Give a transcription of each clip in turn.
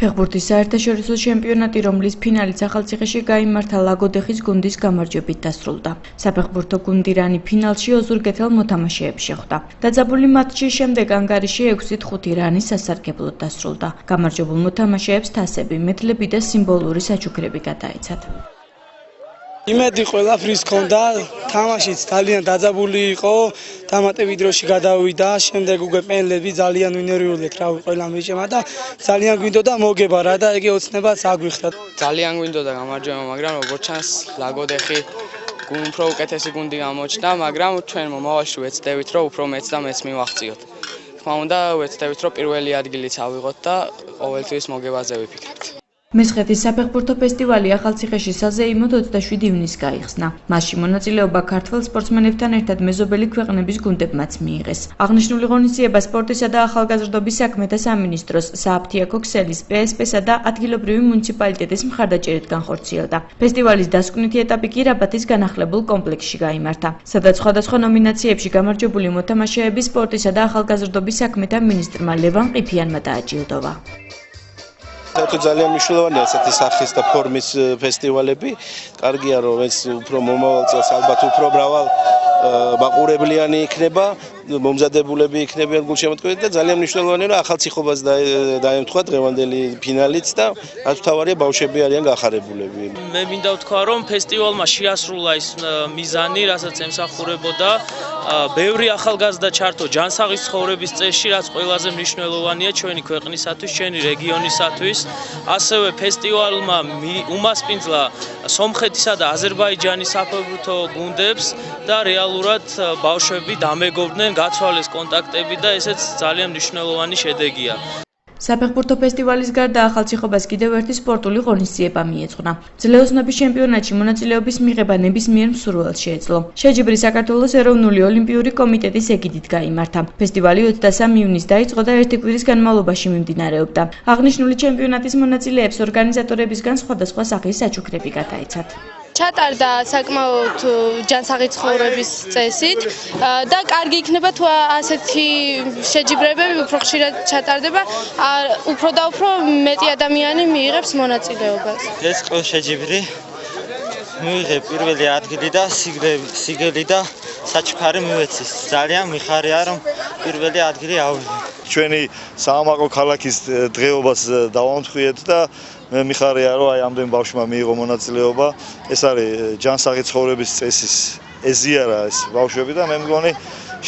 ფეხბურთის საერთაშორისო ჩემპიონატი, რომლის ფინალიც ახალციხეში გაიმართა, ლაგოდეხის გუნდის გამარჯვებით დასრულდა. საფეხბურთო გუნდი რანი ფინალში ოზურგეთელ მოთამაშეებს შეხვდა. დაძაბული მატჩის შემდეგ ანგარიში 6-5 რანის სასარგებლოდ დასრულდა. გამარჯვებულ მოთამაშეებს თასები, მედლები და სიმბოლური საჩუქრები გადაეცათ. იმედი ყველაფრის ჰქონდა, თამაშიც ძალიან დაძაბული იყო, დამატებით დროში გადავიდა, შემდეგ უკვე პენდლები ძალიან ვინერიულეთ, რავი, ყველა მიჭემა და ძალიან გვინდოდა მოგება რა და ეგ ოცნებაც აგვიხდა. ძალიან გვინდოდა გამარჯვება, მაგრამ როგორც ჩანს, ლაგოდეხი უფრო უკეთესი გუნდი გამოჩნდა, მაგრამ ჩვენ მომავალში ვეცდებით, რომ უფრო მეც და მეც მივაღწიოთ. თქმა უნდა, ვეცდებით, რომ პირველი ადგილიც ავიღოთ და ყოველთვის მოგებაზე ვიფიქრებთ. მესხეთის საფეხბურთო ფესტივალი ახალციხეში საზეიმოდ 27 ივნისს გაიხსნა. მასში მონაწილეობა ქართველ სპორტსმენებთან ერთად მეზობელი ქვეყნების გუნდებმაც მიიღეს. აღნიშნული ღონისძიება სპორტისა და ახალგაზრდობის საქმეთა სამინისტროს, სააფთიაქო ქსელის, PSP-სა და ადგილობრივი მუნიციპალიტეტის მხარდაჭერით განხორციელდა. ფესტივალის დასკვნითი ეტაპი კი რაბათის განახლებულ კომპლექსში გაიმართა, სადაც სხვადასხვა ნომინაციებში გამარჯვებული მოთამაშეები სპორტისა და ახალგაზრდობის საქმეთა მინისტრმა ლევან ყიფიანმა დააჯილდოვა. ძალიან მნიშვნელოვანია ასეთი სახის და ფორმის ფესტივალები. კარგია, რომ ეს უფრო მომავალ წელს ალბათ უფრო მრავალ მაყურებლიანი იქნება, მომზადებულები იქნებიან გულშემატკივრით და ძალიან მნიშვნელოვანია, რომ ახალციხობას დაემთხვა დღევანდელი ფინალიც და რაც მთავარია, ბავშვები არიან გახარებულები. მე მინდა ვთქვა, რომ ფესტივალმა შეასრულა ის მიზანი, რასაც ემსახურებოდა. ბევრი ახალგაზრდა ჩართო ჯანსაღის ცხოვრების წესში, რაც ყველაზე მნიშვნელოვანია ჩვენი ქვეყნისათვის, ჩვენი რეგიონისათვის. ასევე ფესტივალმა უმასპინძლა სომხეთისა და აზერბაიჯანის საფეხბურთო გუნდებს და რეალურად ბავშვები დამეგობრდნენ, გაცვალეს კონტაქტები და ესეც ძალიან მნიშვნელოვანი შედეგია. საფეხბურთო ფესტივალის გარდა ახალციხობას კიდევ ერთი სპორტული ღონისძიება მიეძღვნა. ძლეოსნობის ჩემპიონატში მონაწილეობის მიღება ნებისმიერ მსურველს შეეძლო. შეჯიბრი საქართველოს ეროვნული ოლიმპიური კომიტეტის ეგიდით გაიმართა. ფესტივალი 23 ივნისს დაიწყო და ერთი კვირის განმავლობაში მიმდინარეობდა. აღნიშნული ჩემპიონატის მონაწილეებს ორგანიზატორებისგან სხვადასხვა სახის საჩუქრები გადაეცათ. ჩატარდა საკმაოდ ჯანსაღი ცხოვრების წესით და კარგი იქნება თუ ასეთი შეჯიბრებები უფრო ხშირად ჩატარდება, უფრო და უფრო მეტი ადამიანი მიიღებს მონაწილეობას. ეს ყველა შეჯიბრი მიიღე პირველი ადგილი და სიგელი და საჩუქარი მივეცეს. ძალიან მიხარია, რომ პირველი ადგილი ავიღე. ჩვენი საამაყო ქალაქის დღეობას დავამთხვიეთ და მე მიხარია, რომ აი ამდენ ბავშვმა მიიღო მონაწილეობა. ეს არის ჯანსაღი ცხოვრების წესის ეზიარა ეს ბავშვები და მე მგონი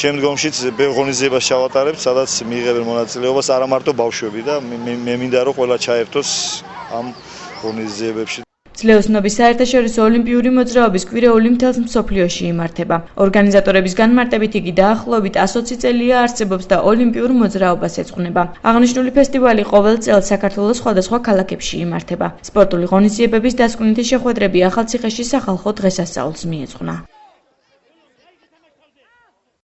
შემდგომშიც ბევრ ღონისძიებას ჩავატარებთ, სადაც მიიღებენ მონაწილეობას არა მარტო ბავშვები და მე მინდა რომ ყველა ჩაერთოს ამ ღონისძიებებში. ძლეოსნობის საერთაშორისო ოლიმპიური მოძრაობის კვირეული მთელს მსოფლიოში იმართება. ორგანიზატორების განმარტებით იგი დაახლოებით 120 წელია არსებობს და ოლიმპიურ მოძრაობას ეძღვნება. აღნიშნული ფესტივალი ყოველ წელს საქართველოს სხვადასხვა ქალაქებში იმართება. სპორტული ღონისძიებების დასკვნითი შეხვედრები ახალციხეში სახალხო დღესასწაულს მიეძღვნა.